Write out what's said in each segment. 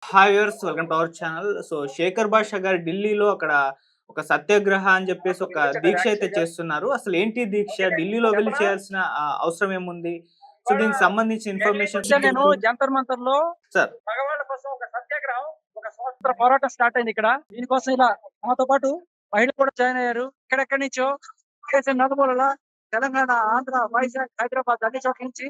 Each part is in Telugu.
Hi viewers, welcome to our channel. So Shekhar Basha గారు ఢిల్లీలో అక్కడ ఒక సత్యాగ్రహ అని చెప్పేసి ఒక దీక్ష అయితే చేస్తున్నారు. అసలు ఏంటి దీక్ష? ఢిల్లీలో వెళ్లి చేయాల్సిన అవసరం ఏముంది? సో దీనికి సంబంధించిన ఇన్ఫర్మేషన్ నేను జంతర్ మంతర్ లో సార్. మగవాళ్ళ కోసం ఒక సత్యాగ్రహం, ఒక స్వాతంత్ర పోరాటం స్టార్ట్ అయింది ఇక్కడ. దీనికోసం ఇలా మాతో పాటు మహిళలు కూడా జాయిన్ అయ్యారు. ఎక్కడెక్కడి నుంచో దేశం నలుమూలల తెలంగాణ, ఆంధ్ర, వైజాగ్, హైదరాబాద్ అన్ని చోట్ల నుంచి.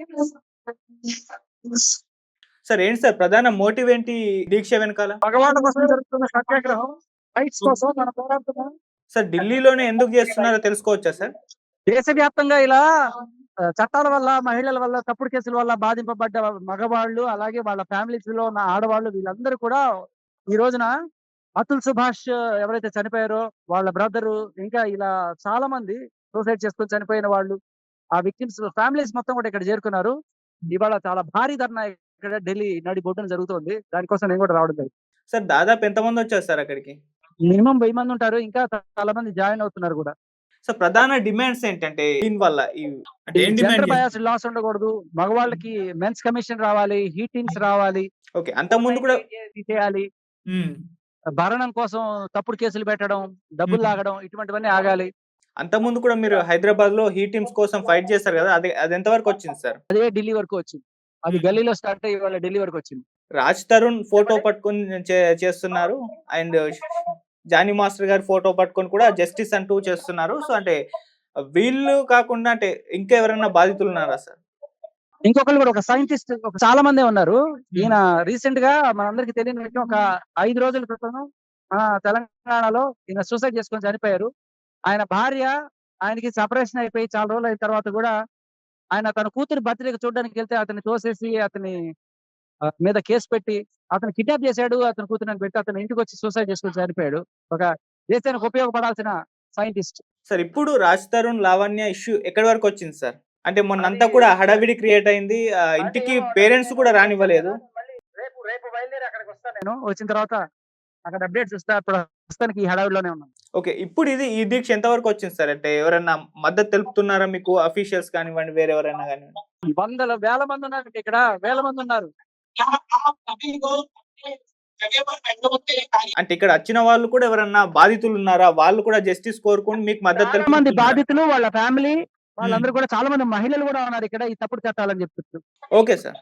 సార్ ఏంటి సార్ ప్రధాన మోటివ్ ఏంటి దీక్ష వెనకాల? మగవాళ్ళ కోసం జరుగుతున్న సత్యాగ్రహం, రైట్స్ కోసం మన పోరాడుతున్నాం. సార్ ఢిల్లీలోనే ఎందుకు చేస్తున్నారో తెలుసుకోవచ్చా సార్? దేశవ్యాప్తంగా ఇలా చట్టాల వల్ల, మహిళల వల్ల, తప్పుడు కేసుల వల్ల బాధింపబడ్డ మగవాళ్ళు, అలాగే వాళ్ళ ఫ్యామిలీస్ లో ఉన్న ఆడవాళ్ళు, వీళ్ళందరూ కూడా ఈ రోజున అతుల్ సుభాష్ ఎవరైతే చనిపోయారో వాళ్ళ బ్రదరు, ఇంకా ఇలా చాలా మంది సూసైడ్ చేసుకొని చనిపోయిన వాళ్ళు, ఆ విక్టిమ్స్ ఫ్యామిలీస్ మొత్తం కూడా ఇక్కడ చేరుకున్నారు. ఇవాళ చాలా భారీ ధర్నా ఇక్కడ ఢిల్లీ నడి బొడ్డున జరుగుతుంది. దానికోసం నేను కూడా రావడం జరిగింది. సార్ దాదాపు ఎంతమంది వచ్చారు సార్ అక్కడికి? మినిమం 1000 మంది ఉంటారు. ఇంకా చాలా మంది జాయిన్ అవుతున్నారు కూడా. సో ప్రధాన డిమాండ్స్ ఏంటంటే దీని వల్ల అంటే ఏం జెండర్ డిమాండ్? బయాస్ లాస్ ఉండకూడదు. మగవాళ్ళకి మెన్స్ కమిషన్ రావాలి, హీటింగ్స్ రావాలి, ఓకే, అంత ముందు కూడా చేయాలి. భరణం కోసం తప్పుడు కేసులు పెట్టడం, డబ్బులు లాగడం, ఇటువంటివన్నీ ఆగాలి. అంతకుముందు కూడా మీరు హైదరాబాద్ లో హీ టీమ్స్ కోసం ఫైట్ చేశారు కదా, అది ఎంత వరకు వచ్చింది సార్? అదే ఢిల్లీ వరకు వచ్చింది. అది గల్లీలో స్టార్ట్ అయ్యి ఇవాళ ఢిల్లీ వరకు వచ్చింది. రాజ్ తరుణ్ ఫోటో పట్టుకొని చేస్తున్నారు, అండ్ జానీ మాస్టర్ గారి ఫోటో పట్టుకొని కూడా జస్టిస్ అంటూ చేస్తున్నారు. సో అంటే వీళ్ళు కాకుండా అంటే ఇంకా ఎవరైనా బాధితులు ఉన్నారా సార్? ఇంకొకళ్ళు కూడా ఒక సైంటిస్ట్ చాలా మందే ఉన్నారు. ఈయన రీసెంట్ గా మనందరికి తెలియని విషయం, ఒక 5 రోజుల క్రితం మన తెలంగాణలో ఈయన సూసైడ్ చేసుకొని చనిపోయారు. ఆయన భార్య, ఆయనకి సెపరేషన్ అయిపోయి చాలా రోజులు అయిన తర్వాత కూడా ఆయన తన కూతురు బర్త్డేకి చూడడానికి వెళ్తే అతన్ని తోసేసి అతని మీద కేసు పెట్టి అతను కిడ్నాప్ చేశాడు, అతని కూతురుని పెట్టి అతను ఇంటికి వచ్చి సూసైడ్ చేసుకొని చనిపోయాడు. ఒక దేశానికి ఉపయోగపడాల్సిన సైంటిస్ట్. సార్ ఇప్పుడు రాజ్ తరుణ్ లావణ్య ఇష్యూ ఎక్కడి వరకు వచ్చింది సార్? అంటే మొన్నంతా కూడా హడావిడి క్రియేట్ అయింది, ఇంటికి పేరెంట్స్ కూడా రానివ్వలేదు. రేపు రేపు బయలుదేరి అక్కడికి వస్తాను. నేను వచ్చిన తర్వాత అక్కడ అప్డేట్స్ ఇస్తా. ఇప్పుడు ప్రస్తుతానికి ఈ హడావిడిలోనే ఉన్నాను. ఓకే, ఇప్పుడు ఈ దీక్ష ఎంత వరకు వచ్చింది సార్? అంటే ఎవరైనా మద్దతు తెలుపుతున్నారా మీకు? అఫీషియల్స్ కానివ్వండి, వేరే ఎవరైనా కానివ్వండి. వందల వేల మంది ఉన్నారు ఇక్కడ, వేల మంది ఉన్నారు. అంటే ఇక్కడ వచ్చిన వాళ్ళు కూడా ఎవరన్నా బాధితులు ఉన్నారా? వాళ్ళు కూడా జస్టిస్ కోరుకొని మీకు మద్దతు చాలా మంది తెలుపుతున్నారా? బాధితులు, వాళ్ళ ఫ్యామిలీ, వాళ్ళందరూ కూడా చాలా మంది మహిళలు కూడా ఉన్నారు ఇక్కడ ఈ తప్పుడు చట్టాలని చెప్తూ. Okay sir.